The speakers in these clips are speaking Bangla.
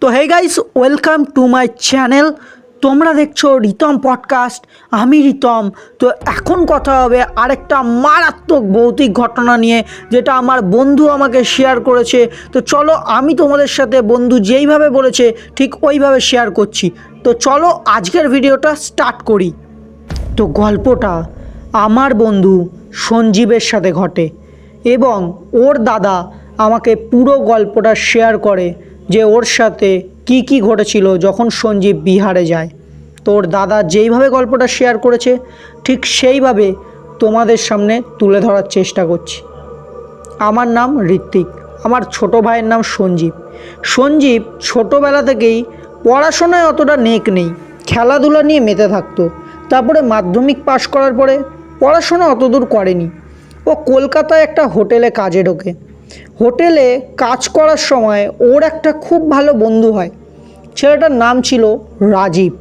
তো hey guys, welcome to my channel. তোমরা দেখছো রিতম পডকাস্ট, আমি রিতম। তো এখন কথা হবে আরেকটা মারাত্মক ভৌতিক ঘটনা নিয়ে, যেটা আমার বন্ধু আমাকে শেয়ার করেছে। তো চলো, আমি তোমাদের সাথে বন্ধু যেইভাবে বলেছে ঠিক ওইভাবে শেয়ার করছি। তো চলো আজকের ভিডিওটা স্টার্ট করি। তো গল্পটা আমার বন্ধু সঞ্জীবের সাথে ঘটে এবং ওর দাদা আমাকে পুরো গল্পটা শেয়ার করে যে ওর সাথে কি কি ঘটেছিল যখন সঞ্জীব বিহারে যায়। তো ওর দাদা যেইভাবে গল্পটা শেয়ার করেছে ঠিক সেইভাবে তোমাদের সামনে তুলে ধরার চেষ্টা করছি। আমার নাম ঋত্বিক, আমার ছোট ভাইয়ের নাম সঞ্জীব। সঞ্জীব ছোটোবেলা থেকেই পড়াশোনায় অতটা নেক নেই, খেলাধুলা নিয়ে মেতে থাকতো। তারপরে মাধ্যমিক পাশ করার পরে পড়াশোনা অতদূর করেনি। ও কলকাতায় একটা হোটেলে কাজে ঢোকে। হোটেলে কাজ করার সময় ওর একটা খুব ভালো বন্ধু হয়। ছেলেটার নাম ছিল রাজীব।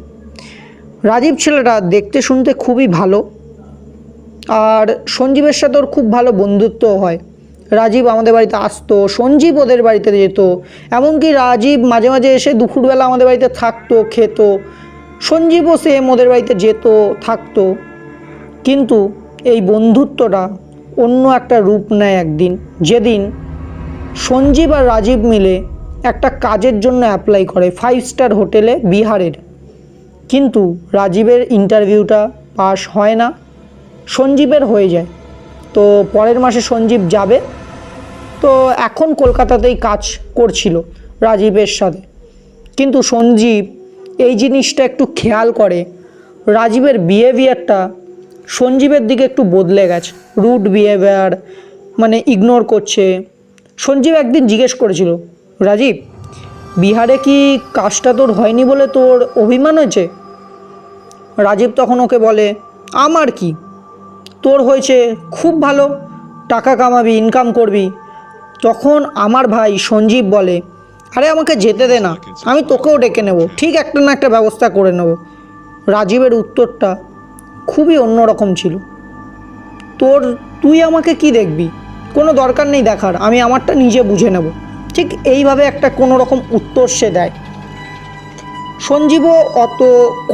রাজীব ছেলেটা দেখতে শুনতে খুবই ভালো, আর সঞ্জীবের সাথে ওর খুব ভালো বন্ধুত্বও হয়। রাজীব আমাদের বাড়িতে আসতো, সঞ্জীব ওদের বাড়িতে যেত। এমনকি রাজীব মাঝে মাঝে এসে দুপুরবেলা আমাদের বাড়িতে থাকতো, খেত। সঞ্জীবও সেম ওদের বাড়িতে যেত, থাকতো। কিন্তু এই বন্ধুত্বটা অন্য একটা রূপ নেয় একদিন, যেদিন সঞ্জীব আর রাজীব মিলে একটা কাজের জন্য অ্যাপ্লাই করে 5 স্টার হোটেলে বিহারের। কিন্তু রাজীবের ইন্টারভিউটা পাস হয় না, সঞ্জীবের হয়ে যায়। তো পরের মাসে সঞ্জীব যাবে। তো এখন কলকাতাতেই কাজ করছিল রাজীবের সাথে। কিন্তু সঞ্জীব এই জিনিসটা একটু খেয়াল করে, রাজীবের বিহেভিয়ারটা সঞ্জীবের দিকে একটু বদলে গেছে। রুড বিহেভিয়ার, মানে ইগনোর করছে। সঞ্জীব একদিন জিজ্ঞেস করেছিল, রাজীব, বিহারে কি কাজটা তোর হয়নি বলে তোর অভিমান হয়েছে? রাজীব তখন ওকে বলে, আমার কি, তোর হয়েছে, খুব ভালো, টাকা কামাবি, ইনকাম করবি। তখন আমার ভাই সঞ্জীব বলে, আরে আমাকে যেতে দে না, আমি তোকেও ডেকে নেব, ঠিক একটা না একটা ব্যবস্থা করে নেব। রাজীবের উত্তরটা খুবই অন্যরকম ছিল, তুই আমাকে কি দেখবি, কোনো দরকার নেই দেখার, আমি আমারটা নিজে বুঝে নেব। ঠিক এইভাবে একটা কোনো রকম উত্তর সে দেয়। সঞ্জীবও অত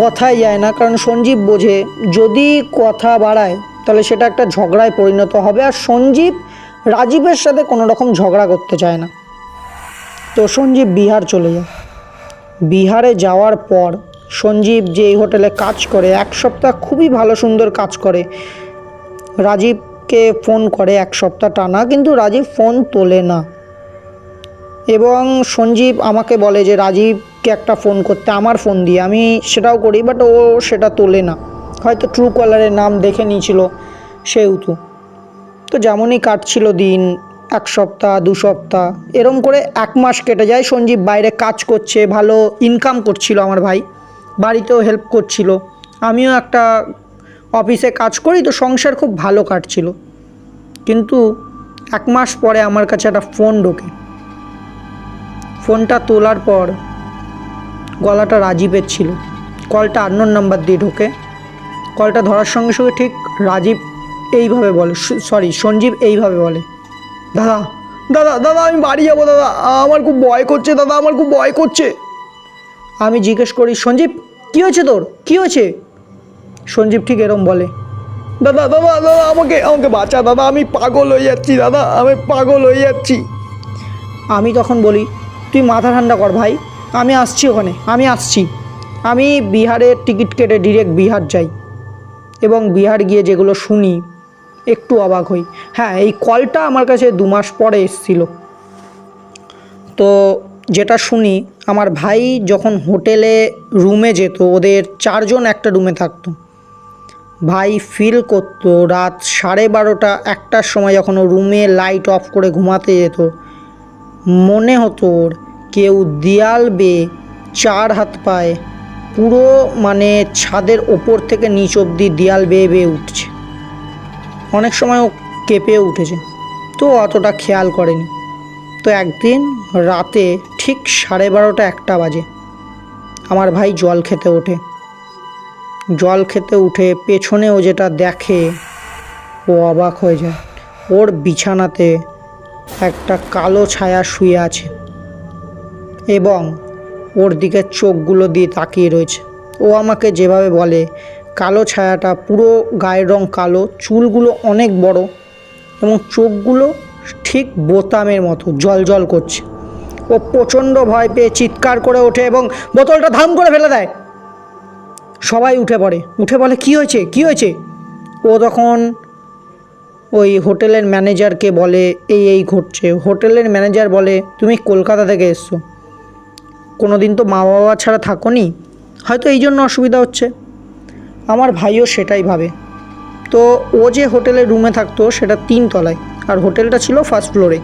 কথায় যায় না, কারণ সঞ্জীব বোঝে যদি কথা বাড়ায় তাহলে সেটা একটা ঝগড়ায় পরিণত হবে। আর সঞ্জীব রাজীবের সাথে কোনো রকম ঝগড়া করতে চায় না। তো সঞ্জীব বিহার চলে যায়। বিহারে যাওয়ার পর সঞ্জীব যেই হোটেলে কাজ করে 1 সপ্তাহ খুবই ভালো সুন্দর কাজ করে। রাজীবকে ফোন করে 1 সপ্তাহ টানা, কিন্তু রাজীব ফোন তোলে না। এবং সঞ্জীব আমাকে বলে যে রাজীবকে একটা ফোন করতে, আমার ফোন দিয়ে। আমি সেটাও করি, বাট ও সেটা তোলে না, হয়তো ট্রু কলারের নাম দেখে নিয়েছিল সেহেতু। তো যেমনই কাটছিল দিন, 1 সপ্তাহ 2 সপ্তাহ এরম করে 1 মাস কেটে যায়। সঞ্জীব বাইরে কাজ করছে, ভালো ইনকাম করছিল। আমার ভাই বাড়িতেও হেল্প করছিল, আমিও একটা অফিসে কাজ করি, তো সংসার খুব ভালো কাটছিল। কিন্তু 1 মাস পরে আমার কাছে একটা ফোন ঢোকে। ফোনটা তোলার পর গলাটা রাজীবের ছিল। কলটা আননোন নাম্বার দিয়ে ঢোকে। কলটা ধরার সঙ্গে সঙ্গে ঠিক রাজীব এইভাবে বলে, সঞ্জীব এইভাবে বলে, দাদা দাদা দাদা আমি বাড়ি যাবো দাদা, আমার খুব ভয় করছে দাদা, আমার খুব ভয় করছে। আমি জিজ্ঞেস করি, সঞ্জীব কী হয়েছে তোর, কী হয়েছে? সঞ্জীব ঠিক এরম বলে, দাদা দাদা দাদা আমাকে আমাকে বাঁচা দাদা, আমি পাগল হয়ে যাচ্ছি দাদা, আমি পাগল হয়ে যাচ্ছি। আমি তখন বলি, তুই মাথা ঠান্ডা কর ভাই, আমি আসছি ওখানে, আমি আসছি। আমি বিহারের টিকিট কেটে ডিরেক্ট বিহার যাই এবং বিহার গিয়ে যেগুলো শুনি একটু অবাক হই। হ্যাঁ, এই কলটা আমার কাছে 2 মাস পরে এসেছিল। তো যেটা শুনি, আমার ভাই যখন হোটেলে রুমে যেত, ওদের 4 জন একটা রুমে থাকতো। ভাই ফিল করতো রাত 12:30 1টার সময় যখন ও রুমে লাইট অফ করে ঘুমাতে যেত, মনে হতো ওর কেউ দেয়াল বেয়ে 4 হাত পায়ে পুরো মানে ছাদের ওপর থেকে নিচ অবধি দেয়াল বেয়ে বেয়ে উঠছে। অনেক সময় ও কেঁপে উঠেছে, তো অতটা খেয়াল করেনি। তো একদিন রাতে ঠিক 12:30 1টা বাজে আমার ভাই জল খেতে ওঠে। জল খেতে উঠে পেছনে ও যেটা দেখে, ও অবাক হয়ে যায়। ওর বিছানাতে একটা কালো ছায়া শুয়ে আছে এবং ওর দিকে চোখগুলো দিয়ে তাকিয়ে রয়েছে। ও আমাকে যেভাবে বলে, কালো ছায়াটা, পুরো গায়ের রং কালো, চুলগুলো অনেক বড় এবং চোখগুলো ঠিক বোতামের মতো জলজল করছে। ও প্রচণ্ড ভয় পেয়ে চিৎকার করে ওঠে এবং বোতলটা ধাম করে ফেলে দেয়। সবাই উঠে পড়ে, উঠে বলে কী হয়েছে কী হয়েছে। ও তখন ওই হোটেলের ম্যানেজারকে বলে এই ঘটছে। হোটেলের ম্যানেজার বলে, তুমি কলকাতা থেকে এসছো, কোনো দিন তো মা বাবা ছাড়া থাকোনি, হয়তো এই জন্য অসুবিধা হচ্ছে। আমার ভাইও সেটাই ভাবে। তো ও যে হোটেলের রুমে থাকতো সেটা 3 তলায়, আর হোটেলটা ছিল ফার্স্ট ফ্লোরে।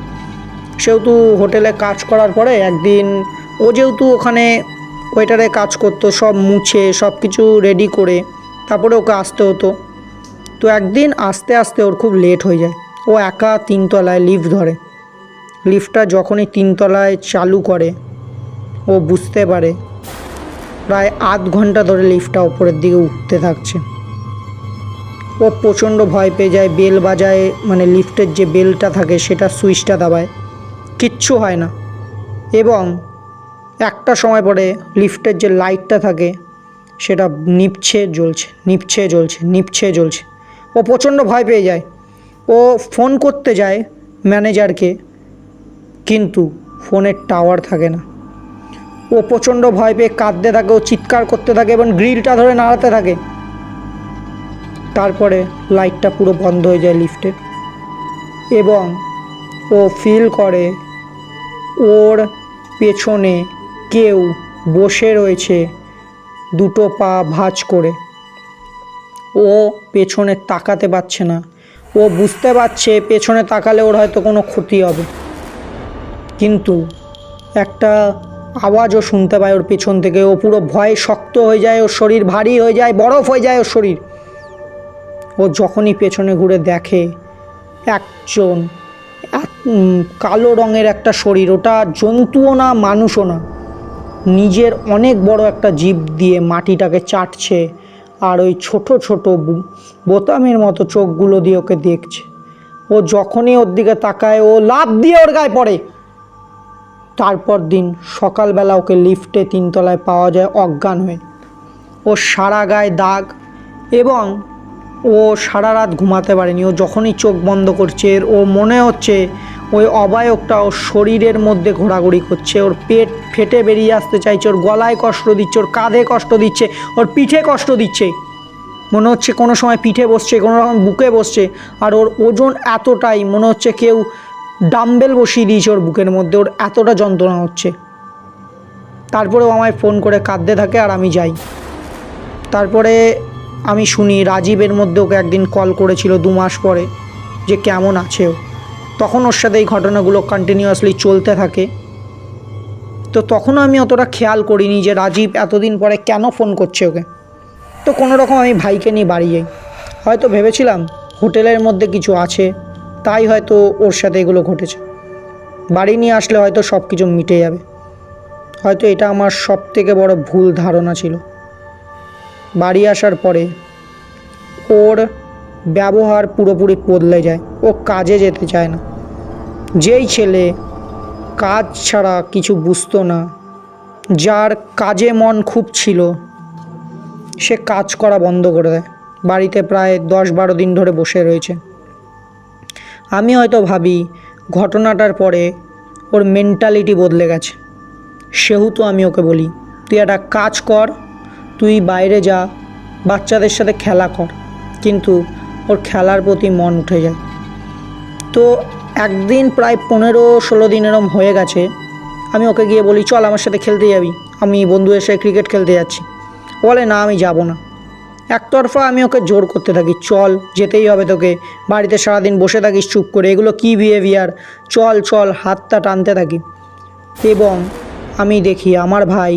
সেহেতু হোটেলে কাজ করার পরে একদিন ও যেহেতু ওখানে ওয়েটারে কাজ করতো, সব মুছে সব কিছু রেডি করে তারপরে ওকে আসতে হতো। তো একদিন আস্তে আস্তে ওর খুব লেট হয়ে যায়। ও একা 3 তলায় লিফট ধরে। লিফটটা যখনই 3 তলায় চালু করে ও বুঝতে পারে প্রায় আধ ঘন্টা ধরে লিফটটা ওপরের দিকে উঠতে থাকছে। ও প্রচণ্ড ভয় পেয়ে যায়, বেল বাজায়, মানে লিফটের যে বেলটা থাকে সেটা সুইচটা দাবায়, কিচ্ছু হয় না। এবং একটা সময় পরে লিফটের যে লাইটটা থাকে সেটা নিভছে জ্বলছে, নিভছে জ্বলছে, নিভছে জ্বলছে। ও প্রচণ্ড ভয় পেয়ে যায়। ও ফোন করতে যায় ম্যানেজারকে, কিন্তু ফোনের টাওয়ার থাকে না। ও প্রচণ্ড ভয় পেয়ে কাঁদতে থাকে, ও চিৎকার করতে থাকে এবং গ্রিলটা ধরে নাড়াতে থাকে। তারপরে লাইটটা পুরো বন্ধ হয়ে যায় লিফটের এবং ও ফিল করে ওর পেছনে কেউ বসে রয়েছে 2 পা ভাঁজ করে। ও পেছনে তাকাতে পারছে না। ও বুঝতে পারছে পেছনে তাকালে ওর হয়তো কোনো ক্ষতি হবে, কিন্তু একটা আওয়াজও শুনতে পায় ওর পেছন থেকে। ও পুরো ভয়ে শক্ত হয়ে যায়, ওর শরীর ভারী হয়ে যায়, বরফ হয়ে যায় ওর শরীর। ও যখনই পেছনে ঘুরে দেখে একজন কালো রঙের একটা শরীর, ওটা জন্তুও না মানুষও না, নিজের অনেক বড় একটা জিভ দিয়ে মাটিটাকে চাটছে আর ওই ছোট ছোট বোতামের মতো চোখগুলো দিয়ে ওকে দেখছে। ও যখনই ওর দিকে তাকায় ও লাফ দিয়ে ওর গায়ে পড়ে। তারপর দিন সকালবেলা ওকে লিফটে 3 তলায় পাওয়া যায় অজ্ঞান হয়ে। ও সারা গায়ে দাগ এবং ও সারা রাত ঘুমাতে পারেনি। ও যখনই চোখ বন্ধ করছে ও মনে হচ্ছে ওই অবয়বটা ওর শরীরের মধ্যে ঘোরাঘুরি করছে, ওর পেট ফেটে বেরিয়ে আসতে চাইছে, ওর গলায় কষ্ট দিচ্ছে, ওর কাঁধে কষ্ট দিচ্ছে, ওর পিঠে কষ্ট দিচ্ছে। মনে হচ্ছে কোনো সময় পিঠে বসছে, কোনো রকম বুকে বসছে। আর ওর ওজন এতটাই, মনে হচ্ছে কেউ ডাম্বেল বসিয়ে দিয়েছে ওর বুকের মধ্যে, ওর এতটা যন্ত্রণা হচ্ছে। তারপরেও আমায় ফোন করে কাঁদতে থাকে আর আমি যাই। তারপরে আমি শুনি রাজীবের মধ্যে ওকে একদিন কল করেছিল 2 মাস পরে যে কেমন আছে ও। তখন ওর সাথে এই ঘটনাগুলো কন্টিনিউয়াসলি চলতে থাকে। তো তখনও আমি অতটা খেয়াল করিনি যে রাজীব এতদিন পরে কেন ফোন করছে ওকে। তো কোনো রকম আমি ভাইকে নিয়ে বাড়ি যাই। হয়তো ভেবেছিলাম হোটেলের মধ্যে কিছু আছে, তাই হয়তো ওর সাথে এগুলো ঘটেছে। বাড়ি নিয়ে আসলে হয়তো সব কিছু মিটে যাবে। হয়তো এটা আমার সবথেকে বড় ভুল ধারণা ছিল। বাড়ি আসার পরে ওর ব্যবহার পুরোপুরি বদলে যায়। ও কাজে যেতে চায় না। যেই ছেলে কাজ ছাড়া কিছু বুঝতো না, যার কাজে মন খুব ছিল, সে কাজ করা বন্ধ করে দেয়। বাড়িতে প্রায় 10-12 দিন ধরে বসে রয়েছে। আমি হয়তো ভাবি ঘটনাটার পরে ওর মেন্টালিটি বদলে গেছে। সেহেতু আমি ওকে বলি, তুই একটা কাজ কর, তুই বাইরে যা, বাচ্চাদের সাথে খেলা কর। কিন্তু ওর খেলার প্রতি মন উঠে যায়। তো একদিন প্রায় 15-16 দিন এরম হয়ে গেছে, আমি ওকে গিয়ে বলি, চল আমার সাথে খেলতে যাবি, আমি বন্ধুদের সাথে ক্রিকেট খেলতে যাচ্ছি। বলে না, আমি যাব না। একতরফা আমি ওকে জোর করতে থাকি, চল, যেতেই হবে তোকে, বাড়িতে সারাদিন বসে থাকিস চুপ করে, এগুলো কী বিহেভিয়ার, চল চল, হাতটা টানতে থাকি। এবং আমি দেখি আমার ভাই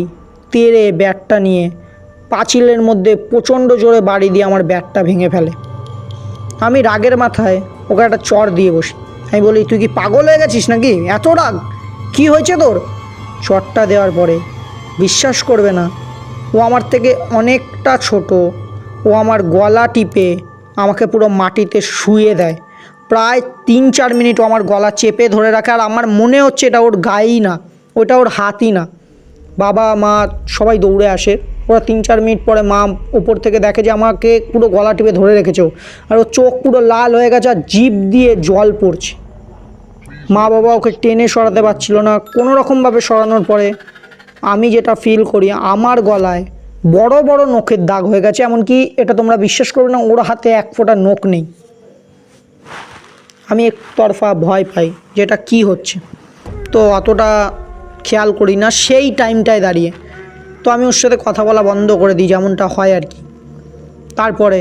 তেড়ে ব্যাটটা নিয়ে পাঁচিলের মধ্যে প্রচণ্ড জোরে বাড়ি দিয়ে আমার ব্যাটটা ভেঙে ফেলে। আমি রাগের মাথায় ওকে একটা চড় দিয়ে বসি। আমি বলি, তুই কি পাগল হয়ে গেছিস নাকি, এত রাগ, কী হয়েছে তোর? চড়টা দেওয়ার পরে বিশ্বাস করবে না, ও আমার থেকে অনেকটা ছোট। ও আমার গলা টিপে আমাকে পুরো মাটিতে শুইয়ে দেয়। প্রায় 3-4 মিনিট ও আমার গলা চেপে ধরে রাখে। আর আমার মনে হচ্ছে এটা ওর গায়েই না, ওটা ওর হাতই না। বাবা মা সবাই দৌড়ে আসে। ওরা 3-4 মিনিট পরে মা ওপর থেকে দেখে যে আমাকে পুরো গলা টিপে ধরে রেখেছে, আর ওর চোখ পুরো লাল হয়ে গেছে আর জিভ দিয়ে জল পড়ছে। মা বাবা ওকে টেনে সরাতে পারছিল না। কোনো রকমভাবে সরানোর পরে আমি যেটা ফিল করি, আমার গলায় বড় বড় নখের দাগ হয়ে গেছে। এমনকি এটা তোমরা বিশ্বাস করবে না, ওর হাতে এক ফোঁটা নখ নেই। আমি একতরফা ভয় পাই যেটা কি হচ্ছে, তো অতটা খেয়াল করি না সেই টাইমটায় দাঁড়িয়ে। তো আমি ওর সাথে কথা বলা বন্ধ করে দিই, যেমনটা হয় আর কি। তারপরে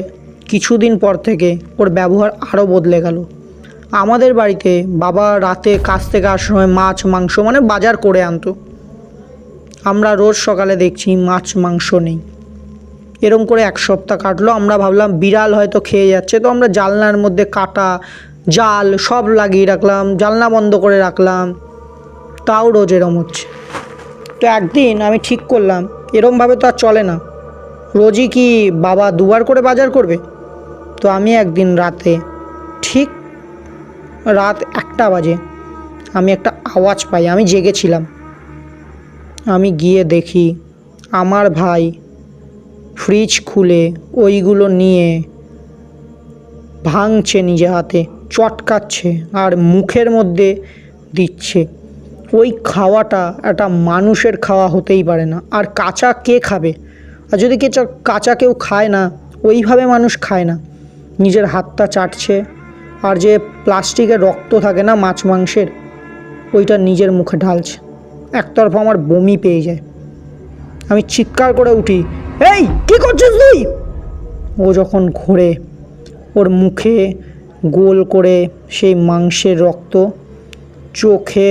কিছুদিন পর থেকে ওর ব্যবহার আরও বদলে গেল। আমাদের বাড়িতে বাবা রাতে কাজ থেকে আসার সময় মাছ মাংস মানে বাজার করে আনতো। আমরা রোজ সকালে দেখছি মাছ মাংস নেই। এরম করে 1 সপ্তাহ কাটলো। আমরা ভাবলাম বিড়াল হয়তো খেয়ে যাচ্ছে, তো আমরা জানলার মধ্যে কাটা জাল সব লাগিয়ে রাখলাম, জানলা বন্ধ করে রাখলাম, তাও রোজ এরম হচ্ছে। তো একদিন আমি ঠিক করলাম এরমভাবে তো আর চলে না, রোজই কি বাবা 2বার করে বাজার করবে? তো আমি একদিন রাতে ঠিক রাত 1টা বাজে আমি একটা আওয়াজ পাই। আমি জেগেছিলাম। আমি গিয়ে দেখি আমার ভাই ফ্রিজ খুলে ওইগুলো নিয়ে ভাঙছে নিজে হাতে, চটকাচ্ছে আর মুখের মধ্যে দিচ্ছে। ওই খাওয়াটা একটা মানুষের খাওয়া হতেই পারে না। আর কাঁচা কে খাবে? আর যদি কাঁচা কেউ খায় না, ওইভাবে মানুষ খায় না। নিজের হাতটা চাটছে, আর যে প্লাস্টিকের রক্ত থাকে না মাছ মাংসের, ওইটা নিজের মুখে ঢালছে। একতরফা আমার বমি পেয়ে যায়। আমি চিৎকার করে উঠি, এই কী করছিস তুই? ও যখন ঘোরে, ওর মুখে গোল করে সেই মাংসের রক্ত, চোখে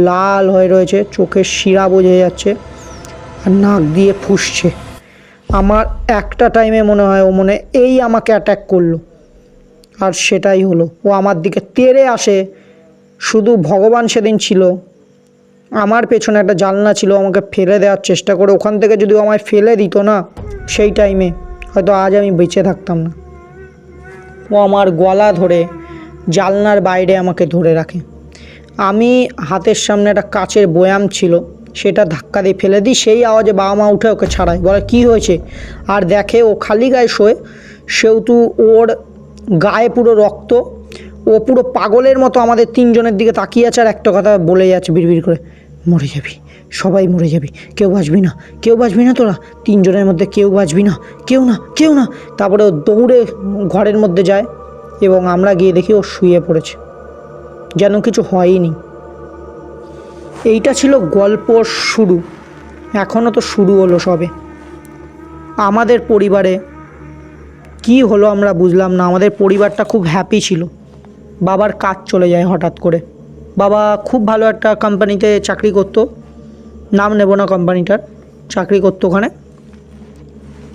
লাল হয়ে রয়েছে, চোখের শিরা বোঝা যাচ্ছে, আর নাক দিয়ে ফুঁসছে। আমার একটা টাইমে মনে হয় ও এই আমাকে অ্যাটাক করলো, আর সেটাই হলো। ও আমার দিকে তেড়ে আসে। শুধু ভগবান সেদিন ছিল, আমার পেছনে একটা জানলা ছিল, আমাকে ফেলে দেওয়ার চেষ্টা করে। ওখান থেকে যদি ও আমায় ফেলে দিত না সেই টাইমে, হয়তো আজ আমি বেঁচে থাকতাম না। ও আমার গলা ধরে জানলার বাইরে আমাকে ধরে রাখে। আমি হাতের সামনে একটা কাচের বয়াম ছিল, সেটা ধাক্কা দিয়ে ফেলে দিই। সেই আওয়াজে বাবা মা উঠে ওকে ছাড়ায়, বলে কী হয়েছে? আর দেখে ও খালি গায়ে শোয়, সেহেতু ওর গায়ে পুরো রক্ত। ও পুরো পাগলের মতো আমাদের 3জনের দিকে তাকিয়ে আছে, আর একটা কথা বলে যাচ্ছে বিড়বিড় করে, মরে যাবি, সবাই মরে যাবি, কেউ বাঁচবি না, কেউ বাঁচবি না, তোরা 3জনের মধ্যে কেউ বাঁচবি না, কেউ না, কেউ না। তারপরে ও দৌড়ে ঘরের মধ্যে যায় এবং আমরা গিয়ে দেখি ও শুয়ে পড়েছে, যেন কিছু হয়নি। এইটা ছিল গল্প শুরু। এখনও তো শুরু হলো সবে। আমাদের পরিবারে কি হলো আমরা বুঝলাম না। আমাদের পরিবারটা খুব হ্যাপি ছিল। বাবার কাজ চলে যায় হঠাৎ করে। বাবা খুব ভালো একটা কোম্পানিতে চাকরি করতো, নাম নেব না কোম্পানিটার, চাকরি করতো ওখানে,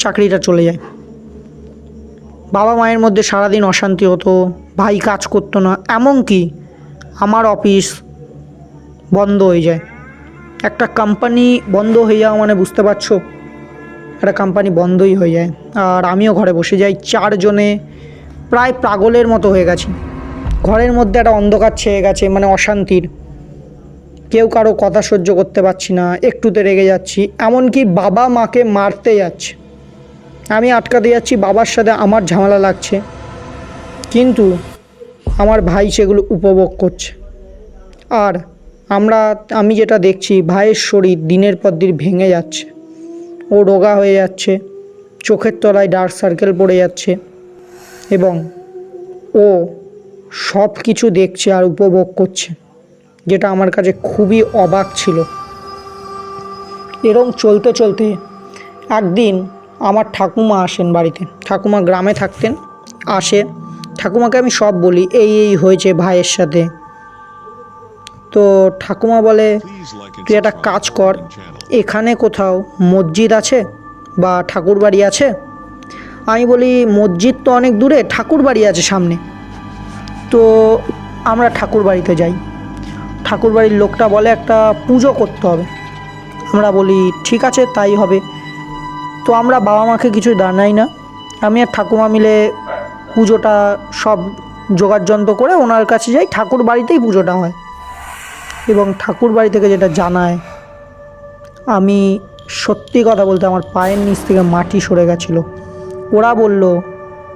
চাকরিটা চলে যায়। বাবা মায়ের মধ্যে সারাদিন অশান্তি হতো, ভাই কাজ করতো না, এমনকি আমার অফিস বন্ধ হয়ে যায়। একটা কোম্পানি বন্ধ হয়ে যাওয়া মানে বুঝতে পারছো, একটা কোম্পানি বন্ধই হয়ে যায়। আর আমিও ঘরে বসে যাই। 4জনে প্রায় পাগলের মতো হয়ে গেছি। ঘরের মধ্যে একটা অন্ধকার ছেয়ে গেছে, মানে অশান্তির। কেউ কারো কথা সহ্য করতে পারছি না, একটুতে রেগে যাচ্ছি, এমনকি বাবা মাকে মারতে যাচ্ছে, আমি আটকাতে যাচ্ছি, বাবার সাথে আমার ঝামেলা লাগছে, কিন্তু আমার ভাই সেগুলো উপভোগ করছে। আর আমি যেটা দেখছি, ভাইয়ের শরীর দিনের পর দিন ভেঙে যাচ্ছে, ও রোগা হয়ে যাচ্ছে, চোখের তলায় ডার্ক সার্কেল পড়ে যাচ্ছে, এবং ও সব কিছু দেখছে আর উপভোগ করছে, যেটা আমার কাছে খুবই অবাক ছিল। এরকম চলতে চলতে একদিন আমার ঠাকুমা আসেন বাড়িতে। ঠাকুমা গ্রামে থাকতেন, আসে। ঠাকুমাকে আমি সব বলি, এই হয়েছে ভাইয়ের সাথে। তো ঠাকুমা বলে, তুই একটা কাজ কর, এখানে কোথাও মসজিদ আছে বা ঠাকুর বাড়ি আছে? আমি বলি, মসজিদ তো অনেক দূরে, ঠাকুর বাড়ি আছে সামনে। তো আমরা ঠাকুর বাড়িতে যাই। ঠাকুর বাড়ির লোকটা বলে একটা পুজো করতে হবে। আমরা বলি ঠিক আছে, তাই হবে। তো আমরা বাবা মাকে কিছু জানাই না, আমি আর ঠাকুমা মিলে পুজোটা সব জোগাড়যন্ত্র করে ওনার কাছে যাই। ঠাকুর বাড়িতেই পুজোটা হয়, এবং ঠাকুর বাড়ি থেকে যেটা জানায়, আমি সত্যি কথা বলতে আমার পায়ের নিচ থেকে মাটি সরে গেছিলো। ওরা বলল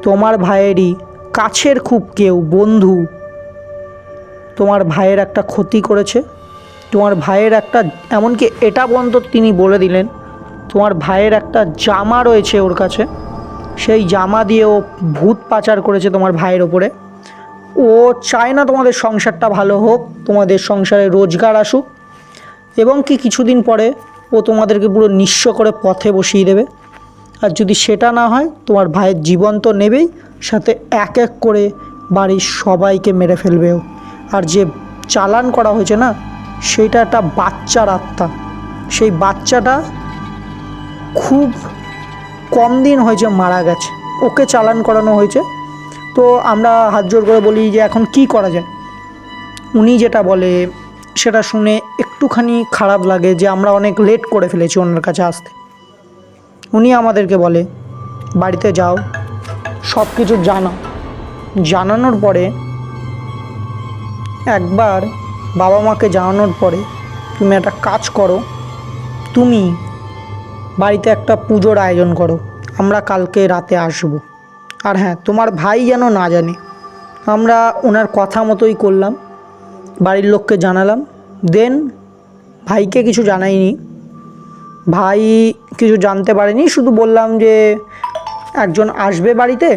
তোমার ভাইয়েরই কাছের খুব কেউ বন্ধু তোমার ভাইয়ের একটা ক্ষতি করেছে। তোমার ভাইয়ের একটা, এমনকি এটা পর্যন্ত তিনি বলে দিলেন তোমার ভাইয়ের একটা জামা রয়েছে ওর কাছে, সেই জামা দিয়ে ও ভূত পাচার করেছে তোমার ভাইয়ের ওপরে। ও চায় না তোমাদের সংসারটা ভালো হোক, তোমাদের সংসারে রোজগার আসুক, এবং কি কিছুদিন পরে ও তোমাদেরকে পুরো নিঃস্ব করে পথে বসিয়ে দেবে। আর যদি সেটা না হয় তোমার ভাইয়ের জীবন তো নেবেই, সাথে এক এক করে বাড়ির সবাইকে মেরে ফেলবেও। আর যে চালান করা হয়েছে না, সেইটা একটা বাচ্চার আত্মা। সেই বাচ্চাটা খুব কম দিন হয়েছে মারা গেছে, ওকে চালান করানো হয়েছে। তো আমরা হাত জোর করে বলি যে এখন কি করা যায়। উনি যেটা বলে সেটা শুনে একটুখানি খারাপ লাগে যে আমরা অনেক লেট করে ফেলেছি ওনার কাছে আসতে। উনি আমাদেরকে বলে বাড়িতে যাও, সব কিছু জানানোর পরে, একবার বাবা মাকে জানানোর পরে তুমি একটা কাজ করো, তুমি বাড়িতে একটা পুজোর আয়োজন করো, আমরা কালকে রাতে আসব। আর হ্যাঁ, তোমার ভাই যেন না জানে। আমরা ওনার কথা মতোই করলাম, বাড়ির লোককে জানালাম। দেন ভাইকে কিছু জানাইনি, ভাই কিছু জানতে পারেনি, শুধু বললাম যে একজন আসবে বাড়িতে,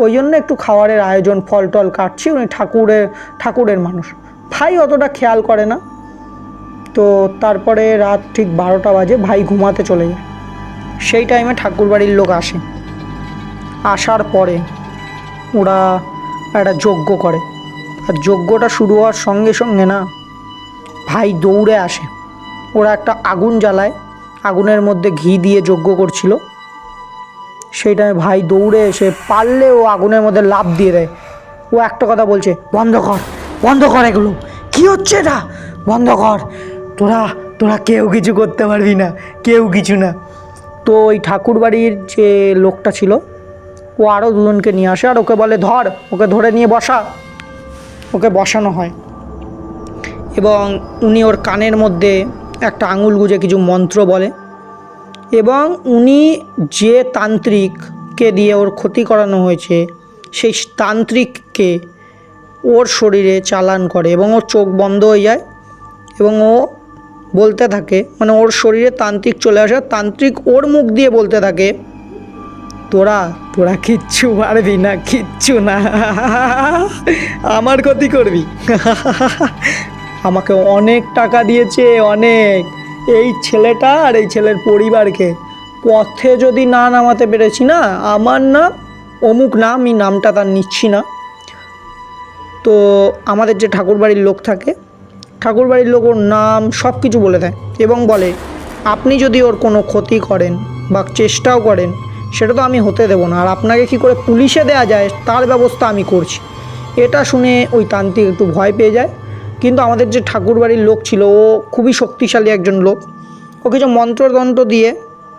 ওই জন্য একটু খাবারের আয়োজন, ফল টল কাটছি, উনি ঠাকুরের মানুষ। ভাই অতটা খেয়াল করে না। তো তারপরে রাত ঠিক 12টা বাজে, ভাই ঘুমাতে চলে যায়। সেই টাইমে ঠাকুর বাড়ির লোক আসে। আসার পরে ওরা একটা যজ্ঞ করে, আর যজ্ঞটা শুরু হওয়ার সঙ্গে সঙ্গে না ভাই দৌড়ে আসে। ওরা একটা আগুন জ্বালায়, আগুনের মধ্যে ঘি দিয়ে যজ্ঞ করছিল। সেই টাইমে ভাই দৌড়ে এসে পারলে ও আগুনের মধ্যে লাফ দিয়ে দেয়। ও একটা কথা বলছে, বন্ধ কর এগুলো, কী হচ্ছে এটা, বন্ধ কর, তোরা কেউ কিছু করতে পারবি না, কেউ কিছু না। তো ওই ঠাকুর বাড়ির যে লোকটা ছিল ও আরও দুজনকে নিয়ে আসে, আর ওকে বলে ওকে ধরে নিয়ে বসা। ওকে বসানো হয় এবং উনি ওর কানের মধ্যে একটা আঙুল গুঁজে কিছু মন্ত্র বলে, এবং উনি যে তান্ত্রিককে দিয়ে ওর ক্ষতি করানো হয়েছে সেই তান্ত্রিককে ওর শরীরে চালান করে, এবং ওর চোখ বন্ধ হয়ে যায় এবং ও বলতে থাকে, মানে ওর শরীরে তান্ত্রিক চলে আসে, তান্ত্রিক ওর মুখ দিয়ে বলতে থাকে তোরা কিচ্ছু পারবি না, কিচ্ছু না, আমার ক্ষতি করবি। আমাকে অনেক টাকা দিয়েছে, অনেক, এই ছেলেটা আর এই ছেলের পরিবারকে পথে যদি না নামাতে পেরেছি না, আমার নাম অমুক নাম, আমি নামটা তার নিচ্ছি না। তো আমাদের যে ঠাকুরবাড়ির লোক থাকে, ঠাকুরবাড়ির লোক ওর নাম সব কিছু বলে দেয় এবং বলে আপনি যদি ওর কোনো ক্ষতি করেন বা চেষ্টাও করেন, সেটা তো আমি হতে দেবো না, আর আপনাকে কী করে পুলিশে দেওয়া যায় তার ব্যবস্থা আমি করছি। এটা শুনে ওই তান্ত্রিক একটু ভয় পেয়ে যায়। কিন্তু আমাদের যে ঠাকুরবাড়ির লোক ছিল ও খুবই শক্তিশালী একজন লোক, ও কিছু মন্ত্রতন্ত্র দিয়ে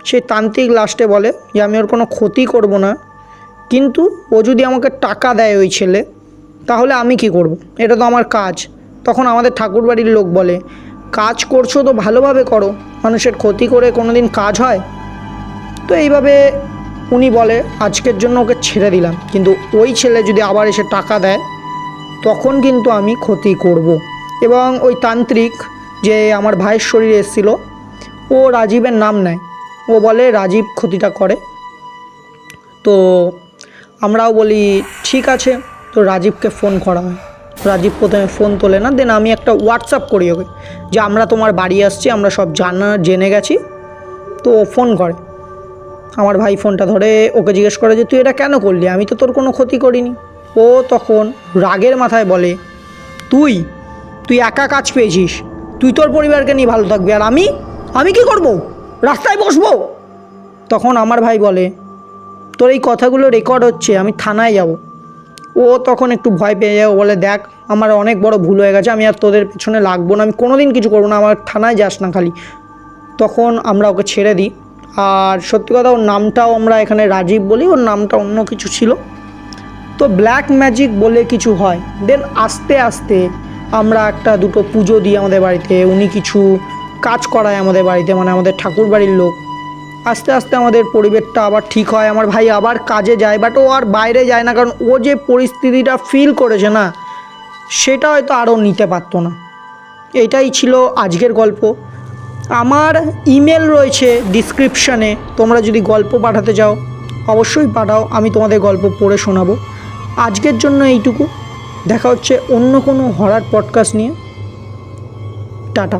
সেই তান্ত্রিক লাস্টে বলে যে আমি ওর কোনো ক্ষতি করব না, কিন্তু ও যদি আমাকে টাকা দেয় ওই ছেলে, তাহলে আমি কি করব, এটা তো আমার কাজ। তখন আমাদের ঠাকুরবাড়ির লোক বলে কাজ করছো তো ভালোভাবে করো, মানুষের ক্ষতি করে কোনো দিন কাজ হয়? তো এইভাবে উনি বলে আজকের জন্য ওকে ছেড়ে দিলাম, কিন্তু ওই ছেলে যদি আবার এসে টাকা দেয় তখন কিন্তু আমি ক্ষতি করব। এবং ওই তান্ত্রিক যে আমার ভাইয়ের শরীরে এসেছিলো ও রাজীবের নাম নেয়, ও বলে রাজীব ক্ষতিটা করে। তো আমরাও বলি ঠিক আছে। তো রাজীবকে ফোন করা হয়, রাজীব প্রথমে ফোন তোলে না, দেন আমি একটা হোয়াটসঅ্যাপ করি ওকে যে আমরা তোমার বাড়ি আসছি, আমরা সব জেনে গেছি। তো ও ফোন করে, আমার ভাই ফোনটা ধরে ওকে জিজ্ঞেস করে যে তুই এটা কেন করলি, আমি তো তোর কোনো ক্ষতি করিনি। ও তখন রাগের মাথায় বলে তুই একা কাজ পেয়েছিস, তুই তোর পরিবারকে নিয়ে ভালো থাকবি, আর আমি কি করব, রাস্তায় বসবো? তখন আমার ভাই বলে তোর এই কথাগুলো রেকর্ড হচ্ছে, আমি থানায় যাব। ও তখন একটু ভয় পেয়ে যায়, ও বলে দেখ আমার অনেক বড় ভুল হয়ে গেছে, আমি আর তোদের পেছনে লাগবো না, আমি কোনো দিন কিছু করবো না, আমার থানায় যাস না খালি। তখন আমরা ওকে ছেড়ে দিই। আর সত্যি কথা ওর নামটাও আমরা এখানে রাজীব বলি, ওর নামটা অন্য কিছু ছিল। তো ব্ল্যাক ম্যাজিক বলে কিছু হয়। দেন আস্তে আস্তে আমরা একটা দুটো পুজো দিই আমাদের বাড়িতে, উনি কিছু কাজ করায় আমাদের বাড়িতে, মানে আমাদের ঠাকুর বাড়ির লোক। আস্তে আস্তে আমাদের পরিবেশটা আবার ঠিক হয়, আমার ভাই আবার কাজে যায়, বাট ও আর বাইরে যায় না, কারণ ও যে পরিস্থিতিটা ফিল করেছে না, সেটা হয়তো আরও নিতে পারতো না। এটাই ছিল আজকের গল্প। আমার ইমেল রয়েছে ডিসক্রিপশানে, তোমরা যদি গল্প পাঠাতে চাও অবশ্যই পাঠাও, আমি তোমাদের গল্প পড়ে শোনাবো। আজকের জন্য এইটুকু, দেখা হচ্ছে অন্য কোনো হরর পডকাস্ট নিয়ে। টাটা।